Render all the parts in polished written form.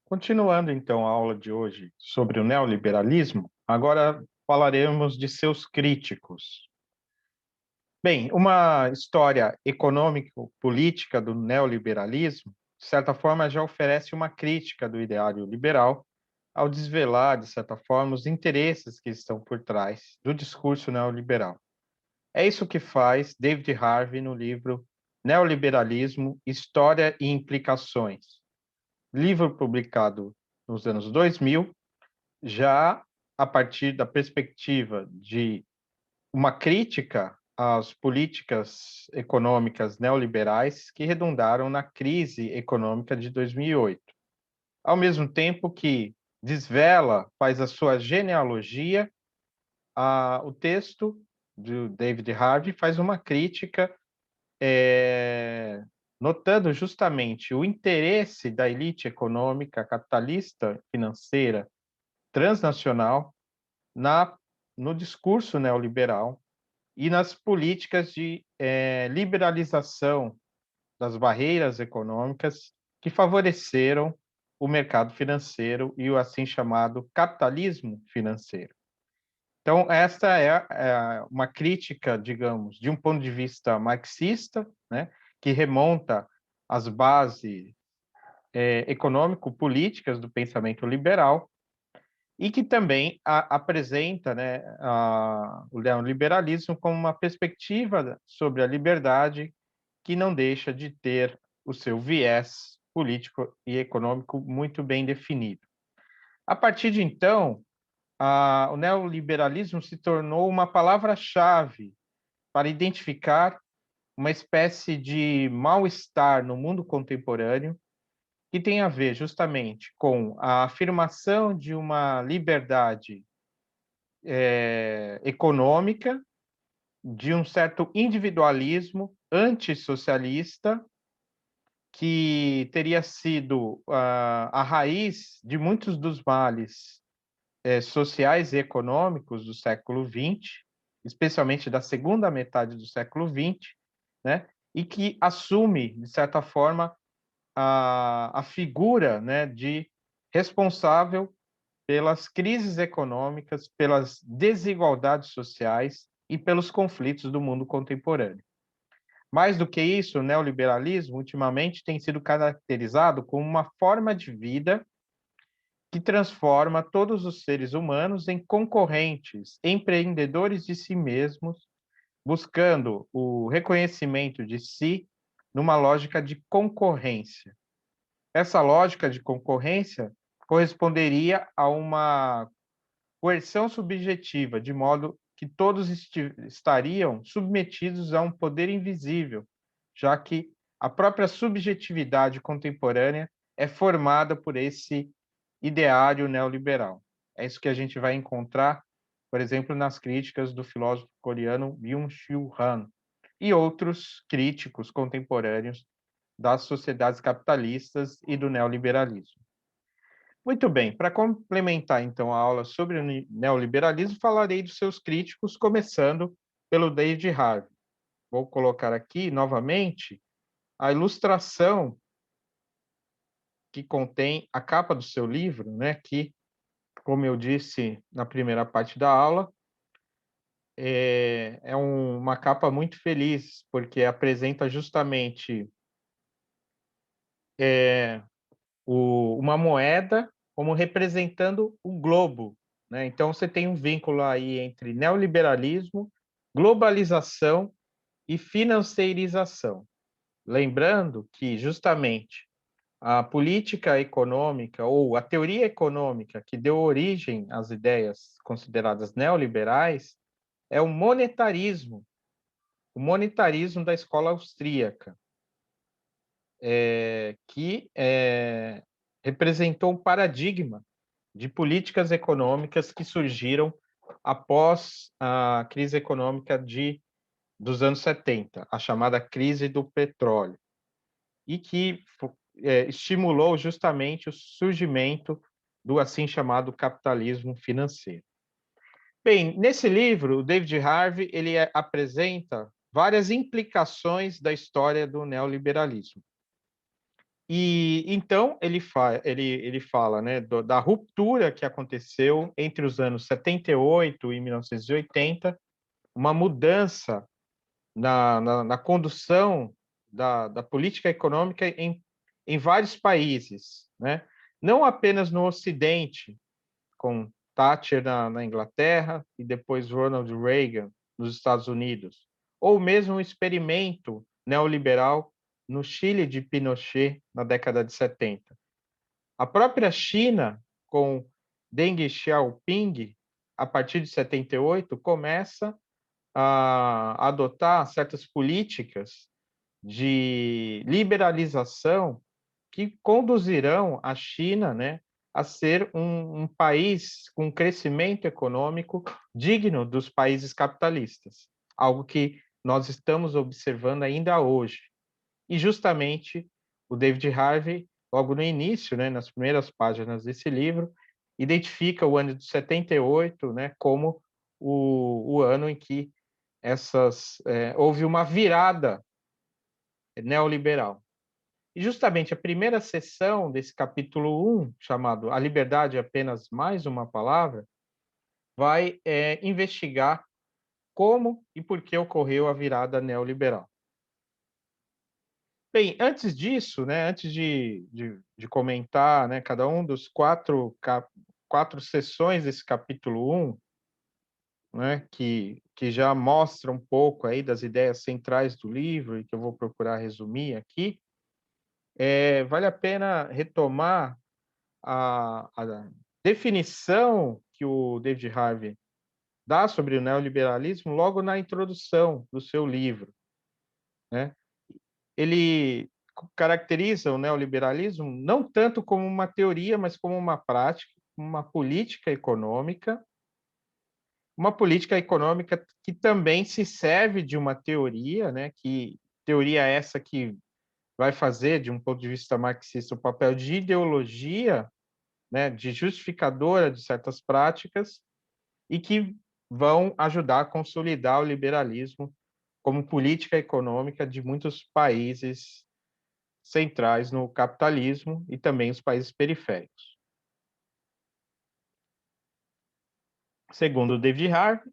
Continuando então a aula de hoje sobre o neoliberalismo, agora falaremos de seus críticos. Bem, uma história econômico-política do neoliberalismo, de certa forma, já oferece uma crítica do ideário liberal ao desvelar, de certa forma, os interesses que estão por trás do discurso neoliberal. É isso que faz David Harvey no livro Neoliberalismo, História e Implicações, livro publicado nos anos 2000, já a partir da perspectiva de uma crítica às políticas econômicas neoliberais que redundaram na crise econômica de 2008. Ao mesmo tempo que desvela, faz a sua genealogia, o texto de David Harvey faz uma crítica, notando justamente o interesse da elite econômica capitalista financeira transnacional na no discurso neoliberal e nas políticas de liberalização das barreiras econômicas que favoreceram o mercado financeiro e o assim chamado capitalismo financeiro. Então, esta é uma crítica, digamos, de um ponto de vista marxista, né, que remonta às bases econômico-políticas do pensamento liberal, e que também apresenta, né, o neoliberalismo como uma perspectiva sobre a liberdade que não deixa de ter o seu viés político e econômico muito bem definido. A partir de então, o neoliberalismo se tornou uma palavra-chave para identificar uma espécie de mal-estar no mundo contemporâneo que tem a ver justamente com a afirmação de uma liberdade econômica, de um certo individualismo antissocialista, que teria sido a raiz de muitos dos males sociais e econômicos do século XX, especialmente da segunda metade do século XX, né? E que assume, de certa forma, a figura, né, de responsável pelas crises econômicas, pelas desigualdades sociais e pelos conflitos do mundo contemporâneo. Mais do que isso, o neoliberalismo ultimamente tem sido caracterizado como uma forma de vida que transforma todos os seres humanos em concorrentes, empreendedores de si mesmos, buscando o reconhecimento de si numa lógica de concorrência. Essa lógica de concorrência corresponderia a uma coerção subjetiva, de modo que todos estariam submetidos a um poder invisível, já que a própria subjetividade contemporânea é formada por esse ideário neoliberal. É isso que a gente vai encontrar, por exemplo, nas críticas do filósofo coreano Byung-Chul Han e outros críticos contemporâneos das sociedades capitalistas e do neoliberalismo. Muito bem, para complementar então a aula sobre o neoliberalismo, falarei dos seus críticos, começando pelo David Harvey. Vou colocar aqui novamente a ilustração que contém a capa do seu livro, né, que, como eu disse na primeira parte da aula, é uma capa muito feliz, porque apresenta justamente uma moeda como representando o globo, né? Então você tem um vínculo aí entre neoliberalismo, globalização e financeirização. Lembrando que justamente a política econômica ou a teoria econômica que deu origem às ideias consideradas neoliberais é o monetarismo da escola austríaca, que representou um paradigma de políticas econômicas que surgiram após a crise econômica dos anos 70, a chamada crise do petróleo, e que estimulou justamente o surgimento do assim chamado capitalismo financeiro. Bem, nesse livro, o David Harvey apresenta várias implicações da história do neoliberalismo. E então ele fala, né, da ruptura que aconteceu entre os anos 78 e 1980, uma mudança na condução da política econômica em vários países, né? Não apenas no Ocidente, com Thatcher na Inglaterra e depois Ronald Reagan nos Estados Unidos, ou mesmo um experimento neoliberal no Chile de Pinochet na década de 70. A própria China, com Deng Xiaoping, a partir de 78, começa a adotar certas políticas de liberalização que conduzirão a China, né, a ser um país com crescimento econômico digno dos países capitalistas, algo que nós estamos observando ainda hoje. E justamente o David Harvey, logo no início, né, nas primeiras páginas desse livro, identifica o ano de 78, né, como o ano em que houve uma virada neoliberal. E justamente a primeira sessão desse capítulo 1, chamado A Liberdade é Apenas Mais uma Palavra, vai investigar como e por que ocorreu a virada neoliberal. Bem, antes disso, né, antes de comentar, né, cada um dos quatro sessões desse capítulo 1, né, que já mostra um pouco aí das ideias centrais do livro e que eu vou procurar resumir aqui, vale a pena retomar a definição que o David Harvey dá sobre o neoliberalismo logo na introdução do seu livro, né? Ele caracteriza o neoliberalismo não tanto como uma teoria, mas como uma prática, uma política econômica que também se serve de uma teoria, né? Que teoria essa que vai fazer, de um ponto de vista marxista, o papel de ideologia, né, de justificadora de certas práticas e que vão ajudar a consolidar o liberalismo como política econômica de muitos países centrais no capitalismo e também os países periféricos. Segundo David Harvey,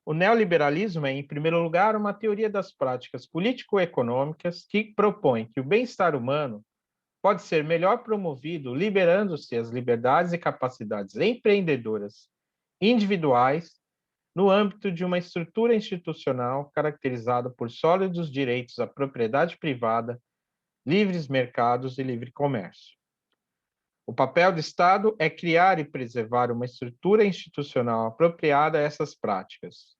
o neoliberalismo é, em primeiro lugar, uma teoria das práticas político-econômicas que propõe que o bem-estar humano pode ser melhor promovido liberando-se as liberdades e capacidades empreendedoras individuais no âmbito de uma estrutura institucional caracterizada por sólidos direitos à propriedade privada, livres mercados e livre comércio. O papel do Estado é criar e preservar uma estrutura institucional apropriada a essas práticas.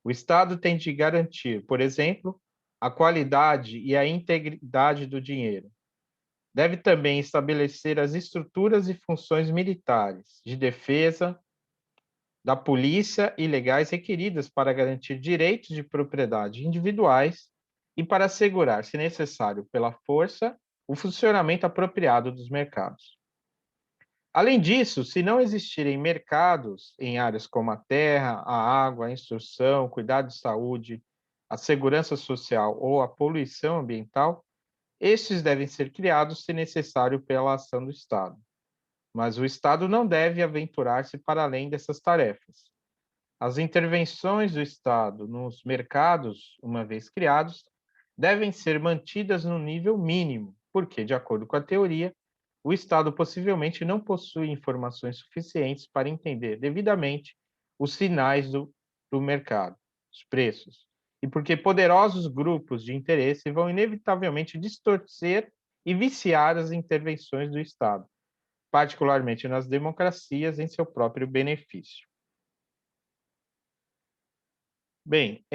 O Estado tem de garantir, por exemplo, a qualidade e a integridade do dinheiro. Deve também estabelecer as estruturas e funções militares, de defesa, da polícia e legais requeridas para garantir direitos de propriedade individuais e para assegurar, se necessário, pela força, o funcionamento apropriado dos mercados. Além disso, se não existirem mercados em áreas como a terra, a água, a instrução, cuidado de saúde, a segurança social ou a poluição ambiental, estes devem ser criados, se necessário, pela ação do Estado. Mas o Estado não deve aventurar-se para além dessas tarefas. As intervenções do Estado nos mercados, uma vez criados, devem ser mantidas no nível mínimo, porque, de acordo com a teoria, o Estado possivelmente não possui informações suficientes para entender devidamente os sinais do mercado, os preços, e porque poderosos grupos de interesse vão inevitavelmente distorcer e viciar as intervenções do Estado, particularmente nas democracias, em seu próprio benefício. Bem,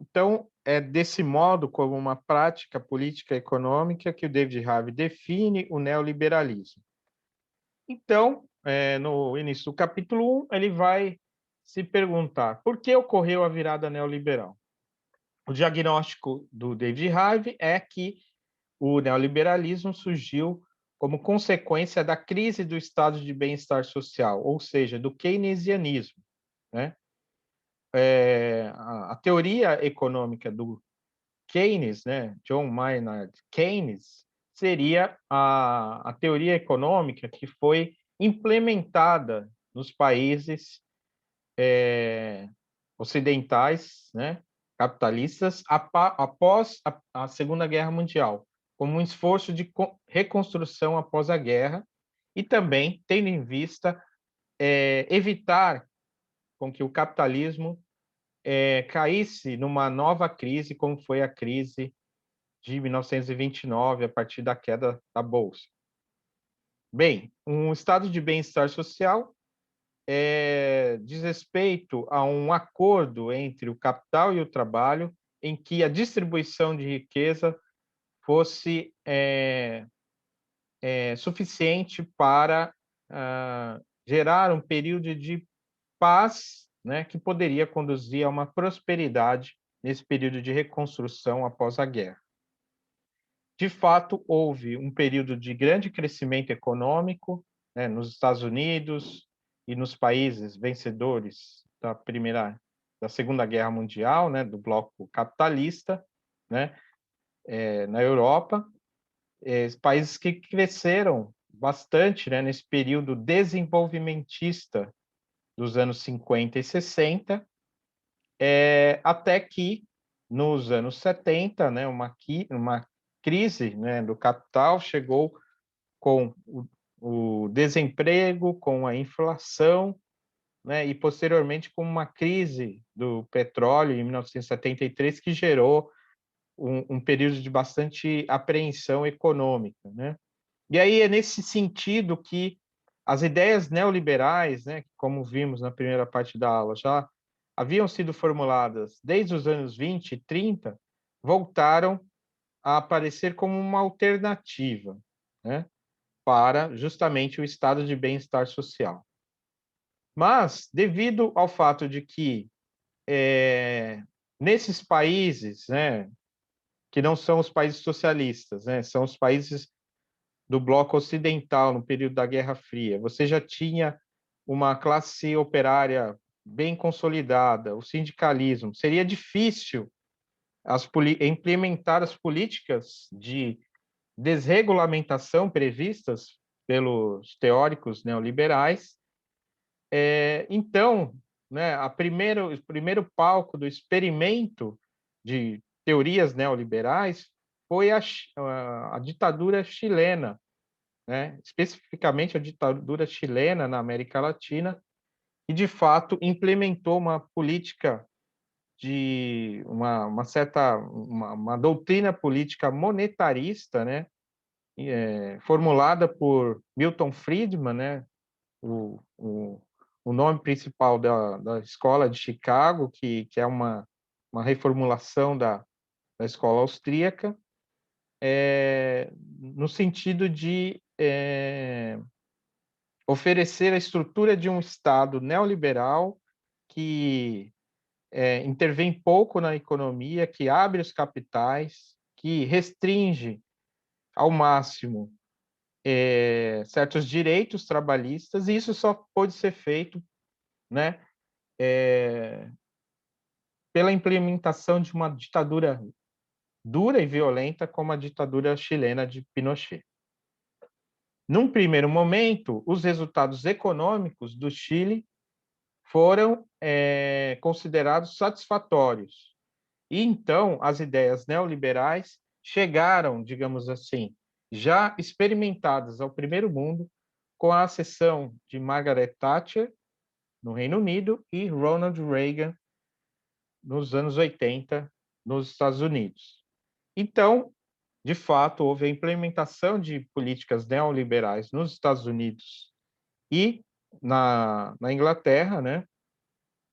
então é desse modo, como uma prática política econômica, que o David Harvey define o neoliberalismo. Então, no início do capítulo 1, ele vai se perguntar por que ocorreu a virada neoliberal. O diagnóstico do David Harvey é que o neoliberalismo surgiu como consequência da crise do estado de bem-estar social, ou seja, do keynesianismo, né? A teoria econômica do Keynes, né, John Maynard Keynes, seria a teoria econômica que foi implementada nos países ocidentais, né, capitalistas, após a Segunda Guerra Mundial, como um esforço de reconstrução após a guerra, e também tendo em vista evitar com que o capitalismo caísse numa nova crise, como foi a crise de 1929, a partir da queda da Bolsa. Bem, um estado de bem-estar social diz respeito a um acordo entre o capital e o trabalho, em que a distribuição de riqueza fosse suficiente para gerar um período de paz, né, que poderia conduzir a uma prosperidade nesse período de reconstrução após a guerra. De fato, houve um período de grande crescimento econômico, né, nos Estados Unidos e nos países vencedores da Segunda Guerra Mundial, né, do bloco capitalista, né, na Europa, países que cresceram bastante, né, nesse período desenvolvimentista dos anos 50 e 60, até que, nos anos 70, né, uma crise, né, do capital chegou com o desemprego, com a inflação, né, e posteriormente com uma crise do petróleo em 1973 que gerou um período de bastante apreensão econômica, né? E aí é nesse sentido que as ideias neoliberais, né, como vimos na primeira parte da aula, já haviam sido formuladas desde os anos 20 e 30, voltaram a aparecer como uma alternativa, né, para justamente o estado de bem-estar social. Mas, devido ao fato de que nesses países, né, que não são os países socialistas, né, são os países do bloco ocidental no período da Guerra Fria, você já tinha uma classe operária bem consolidada, o sindicalismo. Seria difícil implementar as políticas de desregulamentação previstas pelos teóricos neoliberais. Então, né, o primeiro palco do experimento de teorias neoliberais foi a ditadura chilena, né, especificamente a ditadura chilena na América Latina, e de fato implementou uma política de uma doutrina política monetarista, né, formulada por Milton Friedman, né, o, o, o nome principal da escola de Chicago, que é uma reformulação da escola austríaca, no sentido de oferecer a estrutura de um Estado neoliberal que intervém pouco na economia, que abre os capitais, que restringe ao máximo certos direitos trabalhistas, e isso só pode ser feito, né, pela implementação de uma ditadura dura e violenta como a ditadura chilena de Pinochet. Num primeiro momento, os resultados econômicos do Chile foram considerados satisfatórios. E então as ideias neoliberais chegaram, digamos assim, já experimentadas ao primeiro mundo, com a ascensão de Margaret Thatcher no Reino Unido e Ronald Reagan nos anos 80 nos Estados Unidos. Então, de fato, houve a implementação de políticas neoliberais nos Estados Unidos e na Inglaterra, né?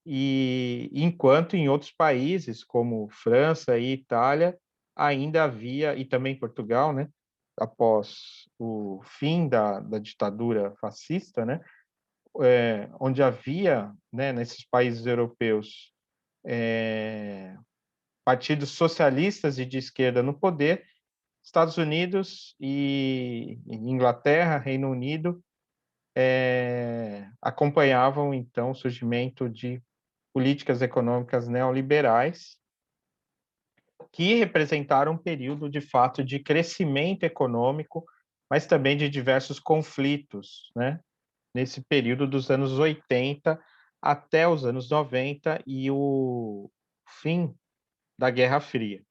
E enquanto em outros países, como França e Itália, ainda havia, e também Portugal, né? Após o fim da ditadura fascista, né? Onde havia, né, nesses países europeus, partidos socialistas e de esquerda no poder, Estados Unidos e Inglaterra, Reino Unido, acompanhavam então o surgimento de políticas econômicas neoliberais que representaram um período, de fato, de crescimento econômico, mas também de diversos conflitos, né? Nesse período dos anos 80 até os anos 90 e o fim da Guerra Fria.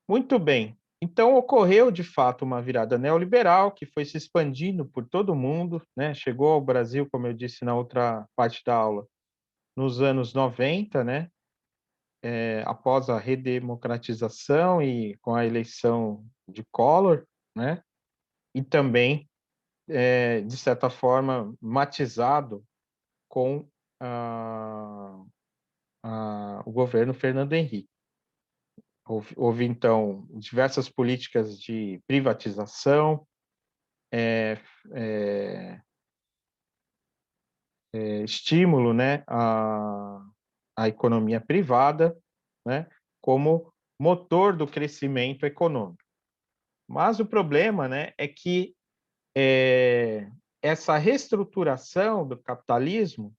Muito bem. Então, ocorreu, de fato, uma virada neoliberal que foi se expandindo por todo o mundo, né? Chegou ao Brasil, como eu disse na outra parte da aula, nos anos 90, né? Após a redemocratização e com a eleição de Collor, né? E também, de certa forma, matizado com o governo Fernando Henrique. Houve, então, diversas políticas de privatização, estímulo, né, à economia privada, né, como motor do crescimento econômico. Mas o problema, né, é que essa reestruturação do capitalismo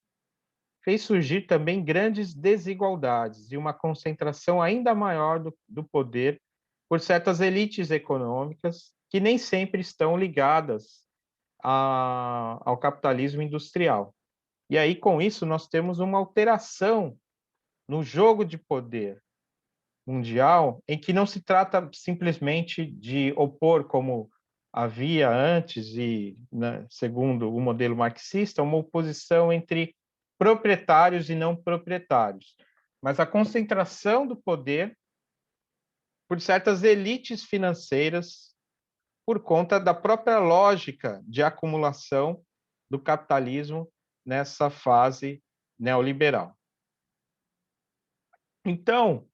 fez surgir também grandes desigualdades e uma concentração ainda maior do poder por certas elites econômicas que nem sempre estão ligadas ao capitalismo industrial. E aí, com isso, nós temos uma alteração no jogo de poder mundial, em que não se trata simplesmente de opor, como havia antes, e, né, segundo o modelo marxista, uma oposição entre proprietários e não proprietários, mas a concentração do poder por certas elites financeiras por conta da própria lógica de acumulação do capitalismo nessa fase neoliberal. Então,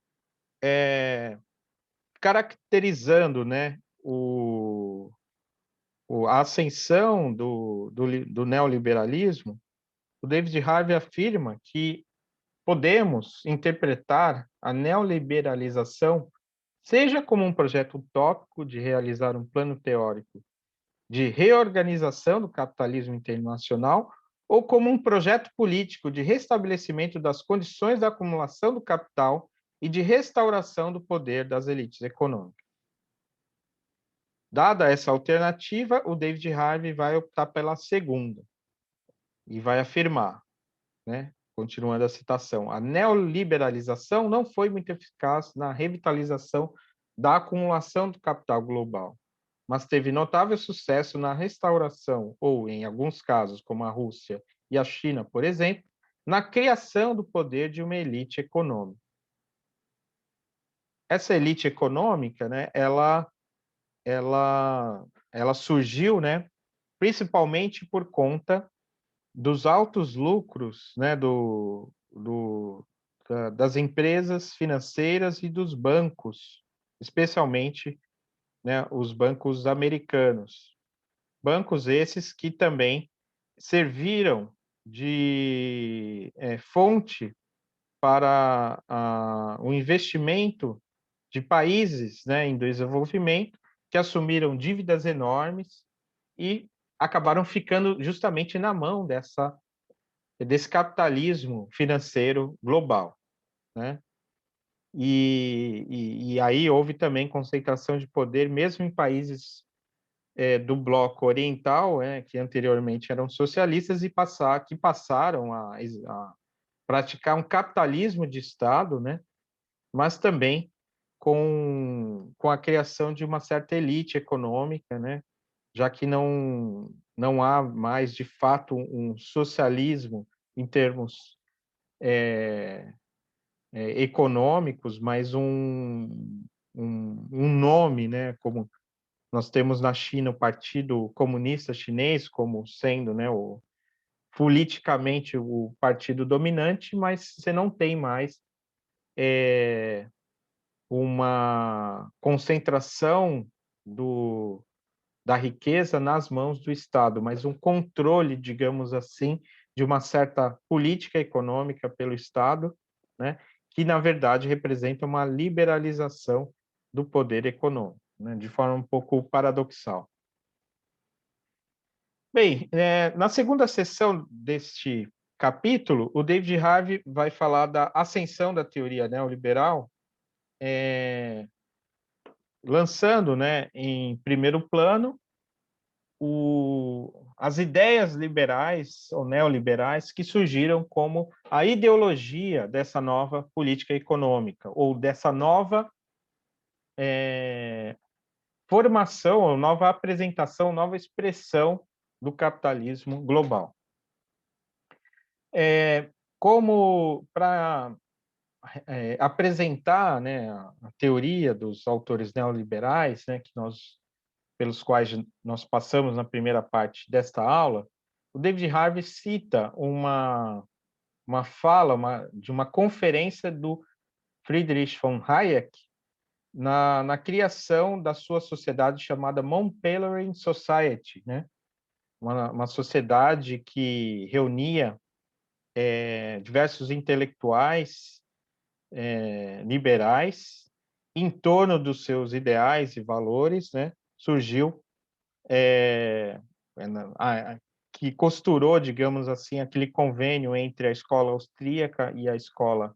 caracterizando, né, a ascensão do neoliberalismo, o David Harvey afirma que podemos interpretar a neoliberalização seja como um projeto utópico de realizar um plano teórico de reorganização do capitalismo internacional, ou como um projeto político de restabelecimento das condições da acumulação do capital e de restauração do poder das elites econômicas. Dada essa alternativa, o David Harvey vai optar pela segunda e vai afirmar, né, continuando a citação, a neoliberalização não foi muito eficaz na revitalização da acumulação do capital global, mas teve notável sucesso na restauração, ou, em alguns casos, como a Rússia e a China, por exemplo, na criação do poder de uma elite econômica. Essa elite econômica, né, ela surgiu, né, principalmente por conta dos altos lucros, né, das empresas financeiras e dos bancos, especialmente, né, os bancos americanos. Bancos esses que também serviram de fonte para o investimento de países, né, em desenvolvimento que assumiram dívidas enormes e acabaram ficando justamente na mão desse capitalismo financeiro global, né? E aí houve também concentração de poder, mesmo em países do bloco oriental, que anteriormente eram socialistas e que passaram a praticar um capitalismo de Estado, né? Mas também com a criação de uma certa elite econômica, né? Já que não há mais, de fato, um socialismo em termos econômicos, mas um nome, né? Como nós temos na China o Partido Comunista Chinês como sendo, né, politicamente o partido dominante, mas você não tem mais uma concentração da riqueza nas mãos do Estado, mas um controle, digamos assim, de uma certa política econômica pelo Estado, né, que, na verdade, representa uma liberalização do poder econômico, né, de forma um pouco paradoxal. Bem, na segunda sessão deste capítulo, o David Harvey vai falar da ascensão da teoria neoliberal lançando, né, em primeiro plano as ideias liberais ou neoliberais que surgiram como a ideologia dessa nova política econômica, ou dessa nova formação, ou nova apresentação, nova expressão do capitalismo global. Como para apresentar, né, a teoria dos autores neoliberais, né, pelos quais nós passamos na primeira parte desta aula, o David Harvey cita uma fala de uma conferência do Friedrich von Hayek na criação da sua sociedade chamada Mont Pelerin Society, né? Uma sociedade que reunia diversos intelectuais liberais em torno dos seus ideais e valores, né? Surgiu que costurou, digamos assim, aquele convênio entre a escola austríaca e a escola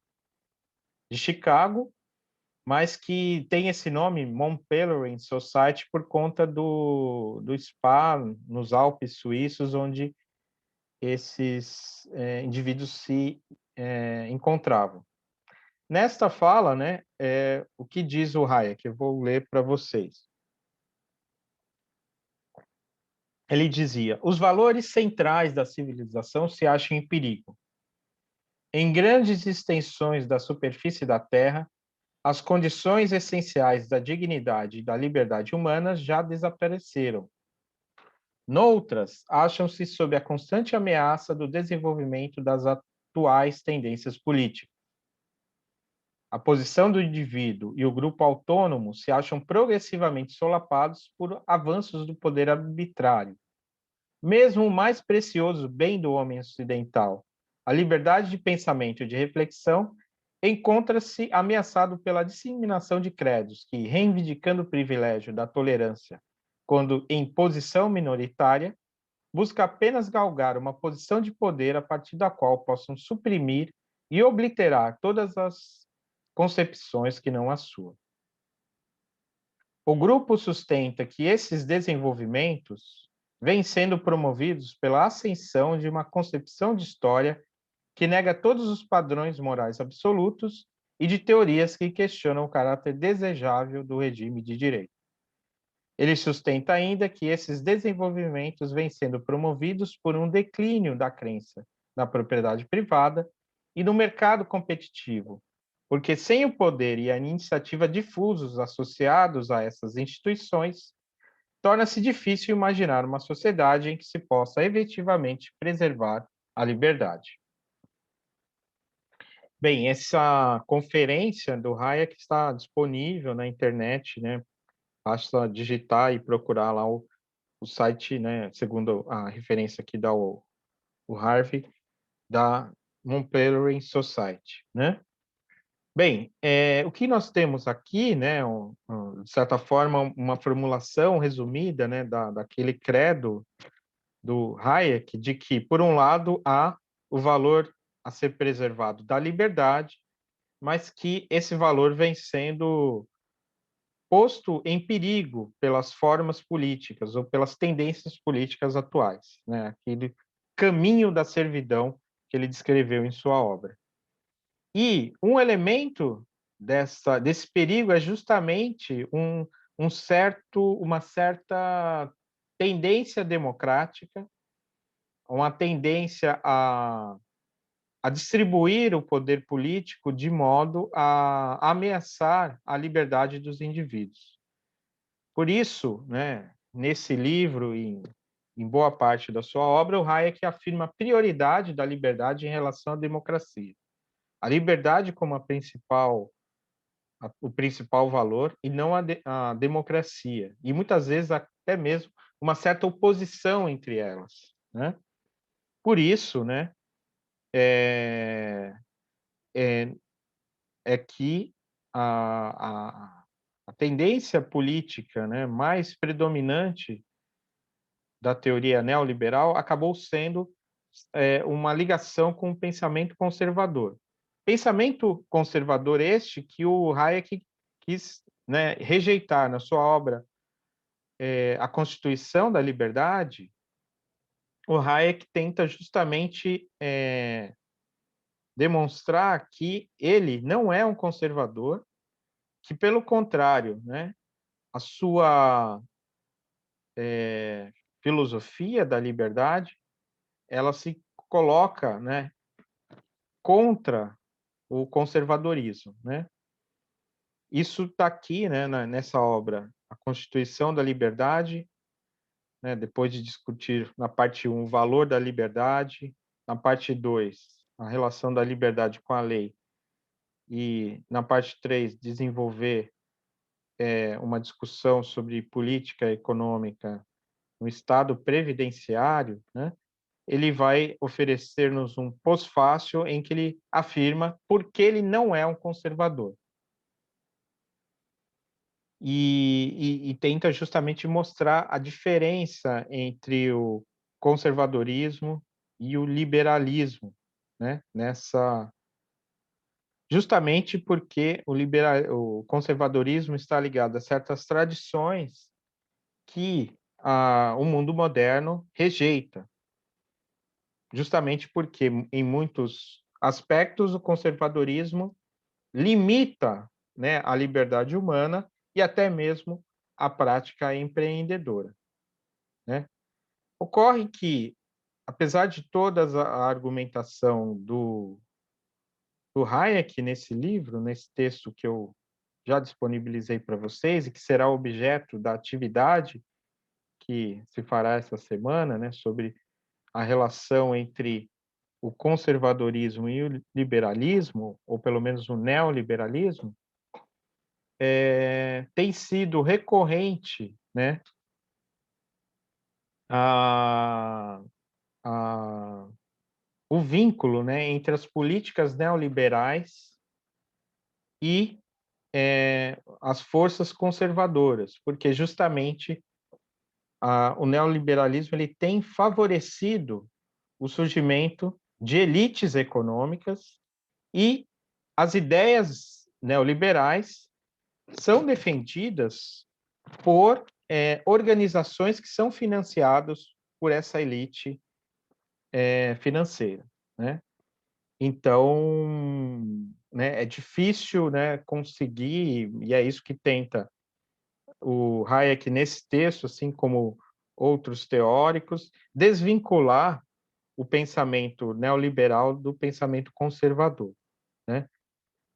de Chicago, mas que tem esse nome, Mont Pelerin Society, por conta do spa nos Alpes suíços, onde esses indivíduos se encontravam. Nesta fala, né, o que diz o Hayek? Eu vou ler para vocês. Ele dizia: os valores centrais da civilização se acham em perigo. Em grandes extensões da superfície da Terra, as condições essenciais da dignidade e da liberdade humanas já desapareceram. Noutras, acham-se sob a constante ameaça do desenvolvimento das atuais tendências políticas. A posição do indivíduo e o grupo autônomo se acham progressivamente solapados por avanços do poder arbitrário. Mesmo o mais precioso bem do homem ocidental, a liberdade de pensamento e de reflexão, encontra-se ameaçado pela disseminação de credos que, reivindicando o privilégio da tolerância quando em posição minoritária, busca apenas galgar uma posição de poder a partir da qual possam suprimir e obliterar todas as concepções que não a sua. O grupo sustenta que esses desenvolvimentos vêm sendo promovidos pela ascensão de uma concepção de história que nega todos os padrões morais absolutos e de teorias que questionam o caráter desejável do regime de direito. Ele sustenta ainda que esses desenvolvimentos vêm sendo promovidos por um declínio da crença na propriedade privada e no mercado competitivo, porque sem o poder e a iniciativa difusos associados a essas instituições, torna-se difícil imaginar uma sociedade em que se possa efetivamente preservar a liberdade. Bem, essa conferência do Hayek está disponível na internet, né? Basta digitar e procurar lá o site, né? Segundo a referência que dá o Harvey, da Mont Pelerin Society, né? Bem, o que nós temos aqui, né, de certa forma, uma formulação resumida, né, daquele credo do Hayek, de que, por um lado, há o valor a ser preservado da liberdade, mas que esse valor vem sendo posto em perigo pelas formas políticas ou pelas tendências políticas atuais, né, aquele caminho da servidão que ele descreveu em sua obra. E um elemento desse perigo é justamente uma certa tendência democrática, uma tendência a distribuir o poder político de modo a ameaçar a liberdade dos indivíduos. Por isso, né, nesse livro e em boa parte da sua obra, o Hayek afirma a prioridade da liberdade em relação à democracia. A liberdade como o principal valor e não a democracia. E muitas vezes até mesmo uma certa oposição entre elas, né? Por isso, né, é, é, é que a tendência política, né, mais predominante da teoria neoliberal acabou sendo uma ligação com o pensamento conservador. Pensamento conservador este que o Hayek quis, né, rejeitar na sua obra A Constituição da Liberdade, o Hayek tenta justamente demonstrar que ele não é um conservador, que pelo contrário, né, a sua filosofia da liberdade, ela se coloca, né, contra o conservadorismo, né? Isso está aqui, né, nessa obra, A Constituição da Liberdade, né, depois de discutir na parte 1 o valor da liberdade, na parte 2 a relação da liberdade com a lei, e na parte 3 desenvolver uma discussão sobre política econômica no Estado previdenciário, né, ele vai oferecer-nos um pós-fácil em que ele afirma por que ele não é um conservador. E tenta justamente mostrar a diferença entre o conservadorismo e o liberalismo, né? Justamente porque o conservadorismo está ligado a certas tradições que o mundo moderno rejeita, justamente porque, em muitos aspectos, o conservadorismo limita, né, a liberdade humana e até mesmo a prática empreendedora, né? Ocorre que, apesar de toda a argumentação do Hayek nesse livro, nesse texto que eu já disponibilizei para vocês e que será objeto da atividade que se fará essa semana, né, sobre a relação entre o conservadorismo e o liberalismo, ou pelo menos o neoliberalismo, tem sido recorrente, né, a, a, o vínculo, né, entre as políticas neoliberais e as forças conservadoras, porque justamente o neoliberalismo ele tem favorecido o surgimento de elites econômicas e as ideias neoliberais são defendidas por organizações que são financiadas por essa elite financeira, né? Então, né, é difícil, né, conseguir, e é isso que tenta o Hayek nesse texto, assim como outros teóricos, desvincular o pensamento neoliberal do pensamento conservador, né?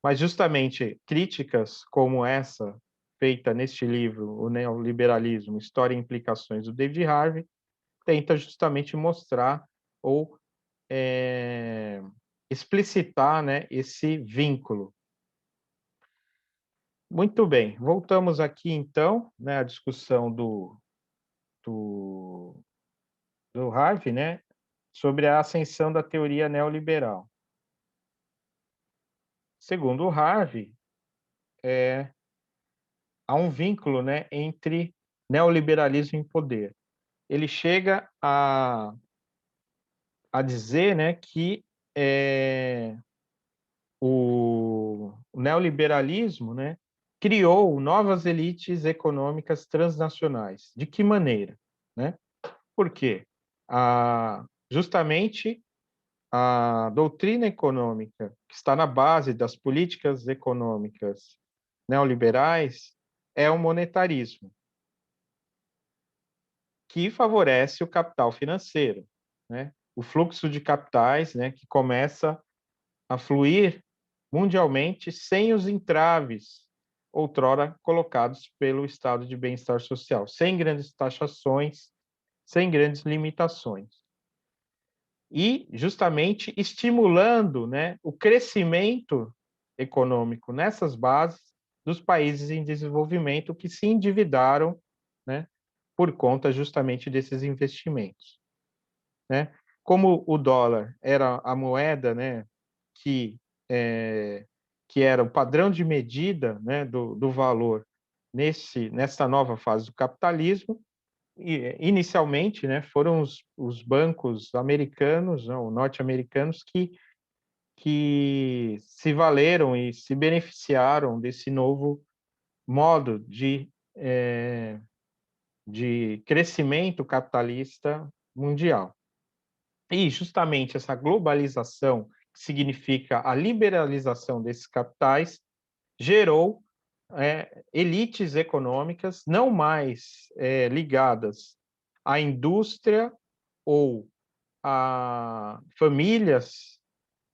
Mas justamente críticas como essa, feita neste livro, O Neoliberalismo, História e Implicações, do David Harvey, tenta justamente mostrar ou explicitar, né, esse vínculo. Muito bem, voltamos aqui então, né, à discussão do, do Harvey, né, sobre a ascensão da teoria neoliberal. Segundo o Harvey, há um vínculo, né, entre neoliberalismo e poder. Ele chega a dizer, né, que o neoliberalismo, né, criou novas elites econômicas transnacionais. De que maneira, né? Por quê? Justamente a doutrina econômica que está na base das políticas econômicas neoliberais é o monetarismo, que favorece o capital financeiro, né? O fluxo de capitais, né, que começa a fluir mundialmente sem os entraves outrora colocados pelo estado de bem-estar social, sem grandes taxações, sem grandes limitações. E justamente estimulando, né, o crescimento econômico nessas bases dos países em desenvolvimento que se endividaram, né, por conta justamente desses investimentos, né? Como o dólar era a moeda, né, que é, que era o padrão de medida, né, do valor nessa nova fase do capitalismo, inicialmente, né, foram os bancos americanos, não, norte-americanos, que se valeram e se beneficiaram desse novo modo de crescimento capitalista mundial. E justamente essa globalização, que significa a liberalização desses capitais, gerou elites econômicas não mais ligadas à indústria ou a famílias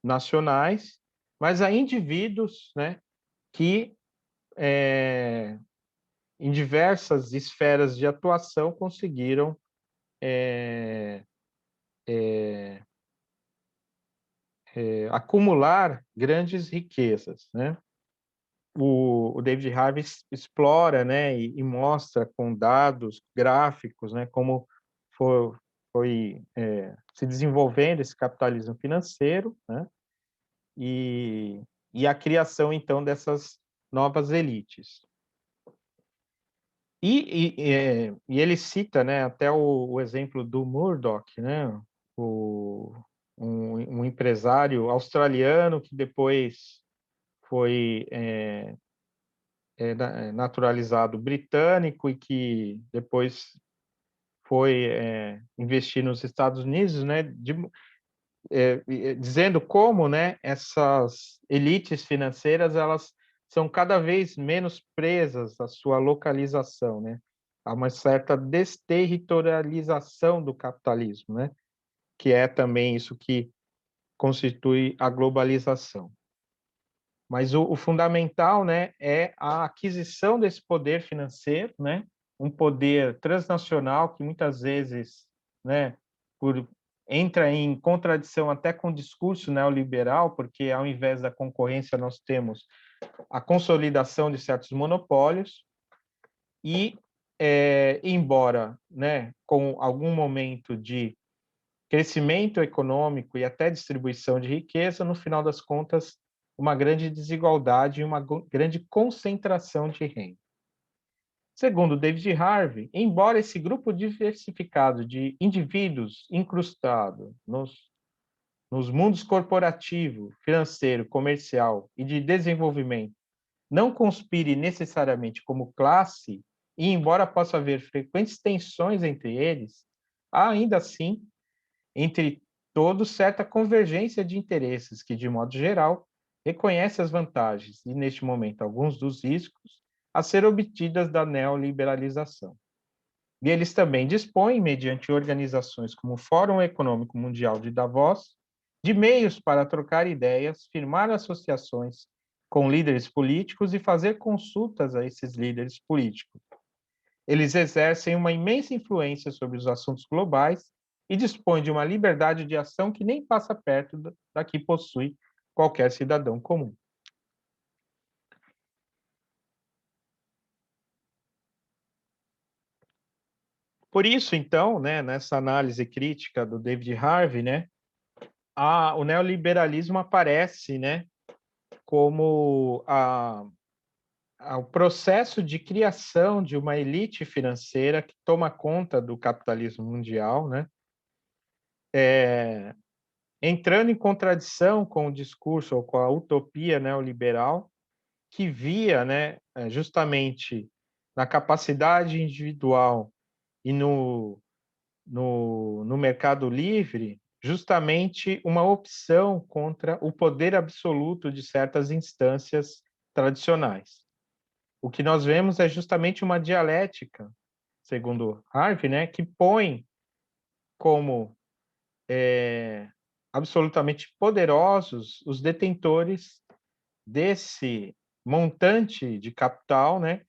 nacionais, mas a indivíduos, né, que em diversas esferas de atuação conseguiram acumular grandes riquezas, né? O David Harvey explora, né, e mostra com dados gráficos, né, como foi se desenvolvendo esse capitalismo financeiro, né, e, e a criação então dessas novas elites. E ele cita, né, até o exemplo do Murdoch, né, um empresário australiano que depois foi naturalizado britânico e que depois foi investir nos Estados Unidos, né, dizendo como, né, essas elites financeiras elas são cada vez menos presas à sua localização, né? Há uma certa desterritorialização do capitalismo, né? Que é também isso que constitui a globalização. Mas o fundamental, né, é a aquisição desse poder financeiro, né, um poder transnacional que muitas vezes, né, entra em contradição até com o discurso neoliberal, porque ao invés da concorrência nós temos a consolidação de certos monopólios e, embora, né, com algum momento de crescimento econômico e até distribuição de riqueza, no final das contas, uma grande desigualdade e uma grande concentração de renda. Segundo David Harvey, embora esse grupo diversificado de indivíduos incrustado nos mundos corporativo, financeiro, comercial e de desenvolvimento não conspire necessariamente como classe, e embora possa haver frequentes tensões entre eles, há ainda assim entre todos certa convergência de interesses que, de modo geral, reconhece as vantagens e, neste momento, alguns dos riscos a ser obtidas da neoliberalização. E eles também dispõem, mediante organizações como o Fórum Econômico Mundial de Davos, de meios para trocar ideias, firmar associações com líderes políticos e fazer consultas a esses líderes políticos. Eles exercem uma imensa influência sobre os assuntos globais e dispõem de uma liberdade de ação que nem passa perto da que possui qualquer cidadão comum. Por isso, então, né, nessa análise crítica do David Harvey, né, o neoliberalismo aparece, né, como o processo de criação de uma elite financeira que toma conta do capitalismo mundial, né, entrando em contradição com o discurso ou com a utopia neoliberal, que via, né, justamente na capacidade individual e no mercado livre, justamente uma opção contra o poder absoluto de certas instâncias tradicionais. O que nós vemos é justamente uma dialética, segundo Harvey, né, que põe como absolutamente poderosos os detentores desse montante de capital, né,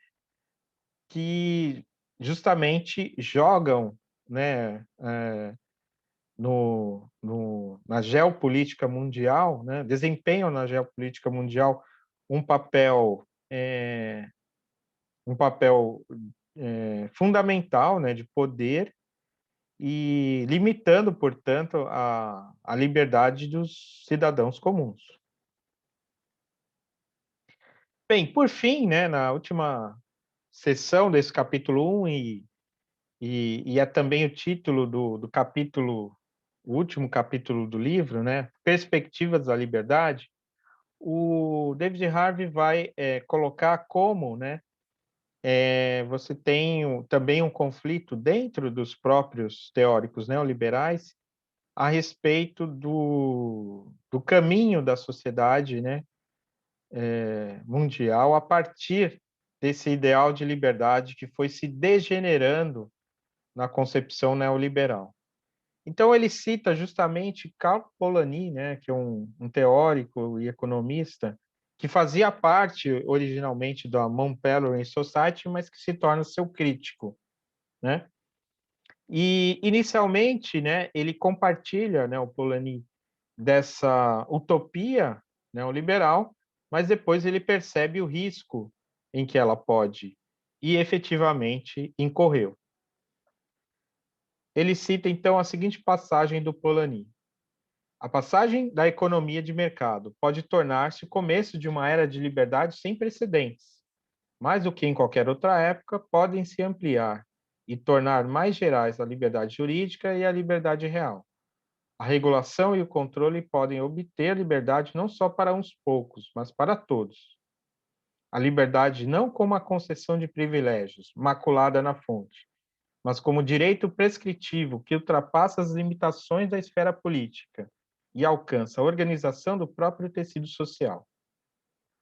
que justamente jogam, né, na geopolítica mundial, né, desempenham na geopolítica mundial um papel fundamental, né, de poder e limitando, portanto, a liberdade dos cidadãos comuns. Bem, por fim, né, na última sessão desse capítulo 1 e é também o título do capítulo, o último capítulo do livro, né, Perspectivas da Liberdade, o David Harvey vai colocar como, né, você tem também um conflito dentro dos próprios teóricos neoliberais a respeito do caminho da sociedade, né, mundial a partir desse ideal de liberdade que foi se degenerando na concepção neoliberal. Então ele cita justamente Karl Polanyi, né, que é um teórico e economista que fazia parte originalmente da Mount Pelerin Society, mas que se torna seu crítico, né? E inicialmente, né, ele compartilha, né, o Polanyi dessa utopia neoliberal, mas depois ele percebe o risco em que ela pode e efetivamente incorreu. Ele cita então a seguinte passagem do Polanyi: a passagem da economia de mercado pode tornar-se o começo de uma era de liberdade sem precedentes. Mais do que em qualquer outra época, podem se ampliar e tornar mais gerais a liberdade jurídica e a liberdade real. A regulação e o controle podem obter liberdade não só para uns poucos, mas para todos. A liberdade não como a concessão de privilégios, maculada na fonte, mas como direito prescritivo que ultrapassa as limitações da esfera política e alcança a organização do próprio tecido social.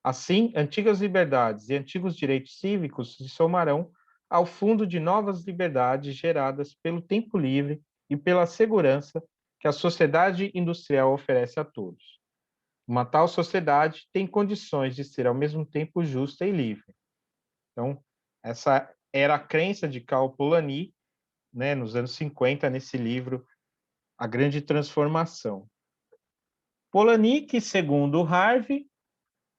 Assim, antigas liberdades e antigos direitos cívicos se somarão ao fundo de novas liberdades geradas pelo tempo livre e pela segurança que a sociedade industrial oferece a todos. Uma tal sociedade tem condições de ser ao mesmo tempo justa e livre. Então, essa era a crença de Karl Polanyi, né, nos anos 50, nesse livro A Grande Transformação. Polanyi, que segundo Harvey,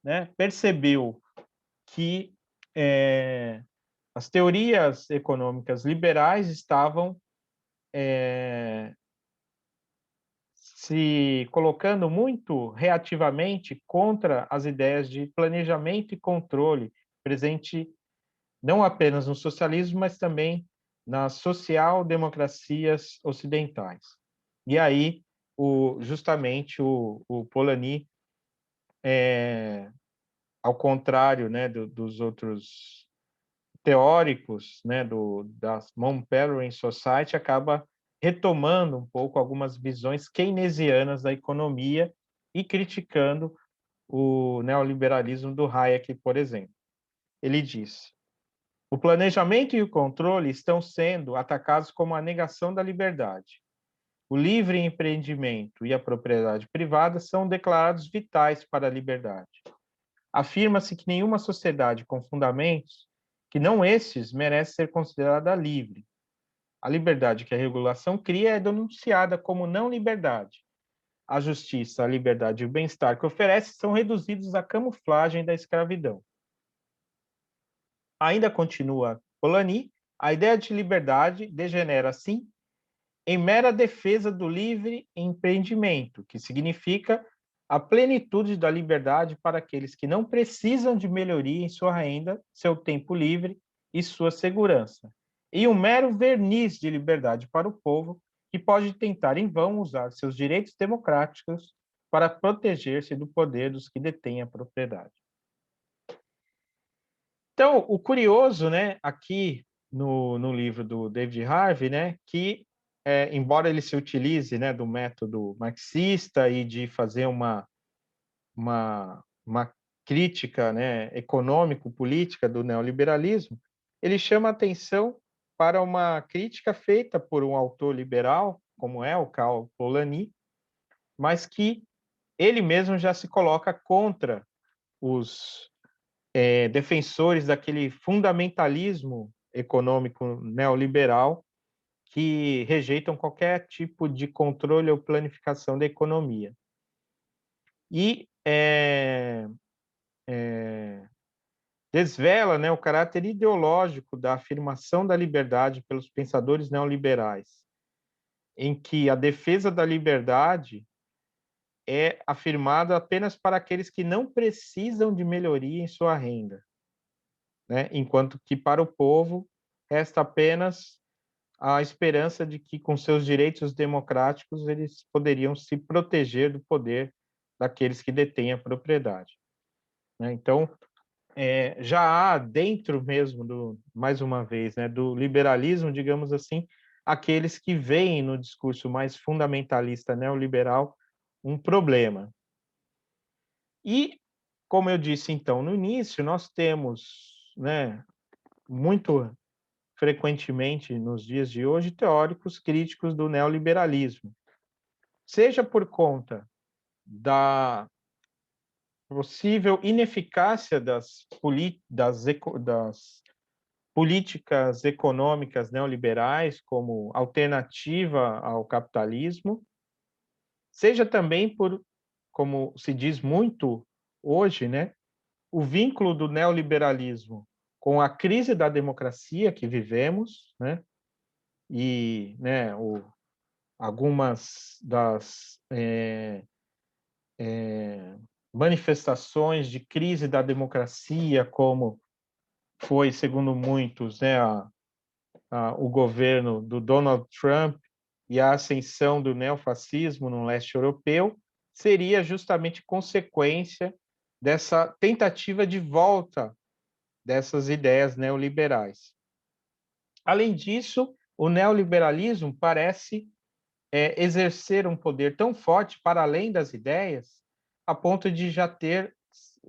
né, percebeu que as teorias econômicas liberais estavam se colocando muito reativamente contra as ideias de planejamento e controle presente não apenas no socialismo, mas também nas social-democracias ocidentais. E aí, justamente o Polanyi, ao contrário, né, dos outros teóricos, né, da Mount Pelerin Society, acaba retomando um pouco algumas visões keynesianas da economia e criticando o neoliberalismo do Hayek, por exemplo. Ele diz: o planejamento e o controle estão sendo atacados como a negação da liberdade. O livre empreendimento e a propriedade privada são declarados vitais para a liberdade. Afirma-se que nenhuma sociedade com fundamentos que não estes merece ser considerada livre. A liberdade que a regulação cria é denunciada como não liberdade. A justiça, a liberdade e o bem-estar que oferece são reduzidos à camuflagem da escravidão. Ainda continua Polanyi, a ideia de liberdade degenera, assim, em mera defesa do livre empreendimento, que significa a plenitude da liberdade para aqueles que não precisam de melhoria em sua renda, seu tempo livre e sua segurança, e um mero verniz de liberdade para o povo, que pode tentar em vão usar seus direitos democráticos para proteger-se do poder dos que detêm a propriedade. Então, o curioso, né, aqui no livro do David Harvey, né, que embora ele se utilize, né, do método marxista e de fazer uma crítica, né, econômico-política do neoliberalismo, ele chama atenção para uma crítica feita por um autor liberal, como é o Karl Polanyi, mas que ele mesmo já se coloca contra os defensores daquele fundamentalismo econômico neoliberal que rejeitam qualquer tipo de controle ou planificação da economia. E desvela, né, o caráter ideológico da afirmação da liberdade pelos pensadores neoliberais, em que a defesa da liberdade é afirmada apenas para aqueles que não precisam de melhoria em sua renda, né? Enquanto que para o povo resta apenas a esperança de que, com seus direitos democráticos, eles poderiam se proteger do poder daqueles que detêm a propriedade, né? Então, já há dentro mesmo mais uma vez, né, do liberalismo, digamos assim, aqueles que veem no discurso mais fundamentalista neoliberal um problema. E, como eu disse então no início, nós temos, né, muito frequentemente nos dias de hoje, teóricos críticos do neoliberalismo, seja por conta da possível ineficácia das políticas econômicas neoliberais como alternativa ao capitalismo, seja também por, como se diz muito hoje, né, o vínculo do neoliberalismo com a crise da democracia que vivemos, né, e, né, algumas das manifestações de crise da democracia, como foi, segundo muitos, né, o governo do Donald Trump e a ascensão do neofascismo no leste europeu, seria justamente consequência dessa tentativa de volta dessas ideias neoliberais. Além disso, o neoliberalismo parece exercer um poder tão forte para além das ideias, a ponto de já ter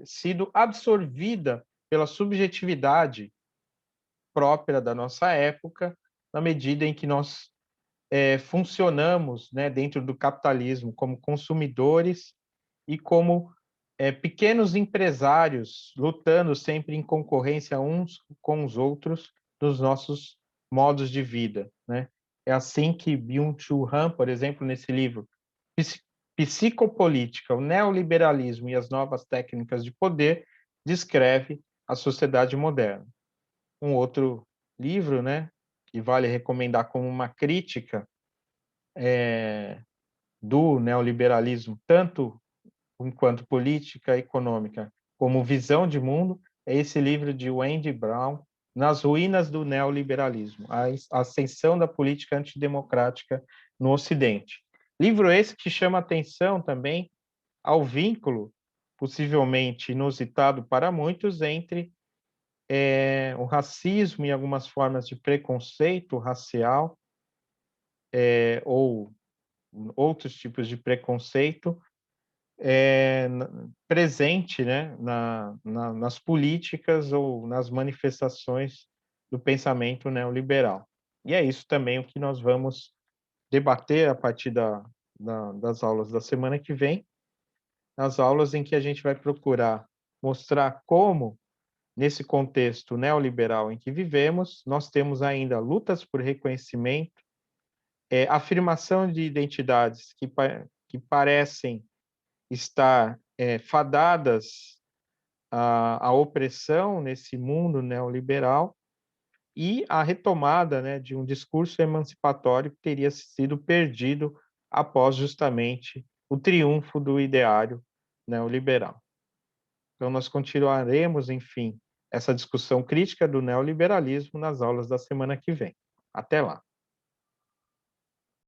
sido absorvida pela subjetividade própria da nossa época, na medida em que nós funcionamos, né, dentro do capitalismo como consumidores e como pequenos empresários, lutando sempre em concorrência uns com os outros dos nossos modos de vida, né? É assim que Byung-Chul Han, por exemplo, nesse livro, Psicopolítica, o neoliberalismo e as novas técnicas de poder, descreve a sociedade moderna. Um outro livro, né, que vale recomendar como uma crítica do neoliberalismo, tanto enquanto política econômica como visão de mundo, é esse livro de Wendy Brown, Nas Ruínas do Neoliberalismo, a ascensão da política antidemocrática no Ocidente. Livro esse que chama atenção também ao vínculo, possivelmente inusitado para muitos, entre o racismo e algumas formas de preconceito racial, ou outros tipos de preconceito, presente, né, nas políticas ou nas manifestações do pensamento neoliberal. E é isso também o que nós vamos debater a partir das aulas da semana que vem, nas aulas em que a gente vai procurar mostrar como, nesse contexto neoliberal em que vivemos, nós temos ainda lutas por reconhecimento, afirmação de identidades que parecem estar fadadas à opressão nesse mundo neoliberal e a retomada, né, de um discurso emancipatório que teria sido perdido após justamente o triunfo do ideário neoliberal. Então, nós continuaremos, enfim, essa discussão crítica do neoliberalismo nas aulas da semana que vem. Até lá!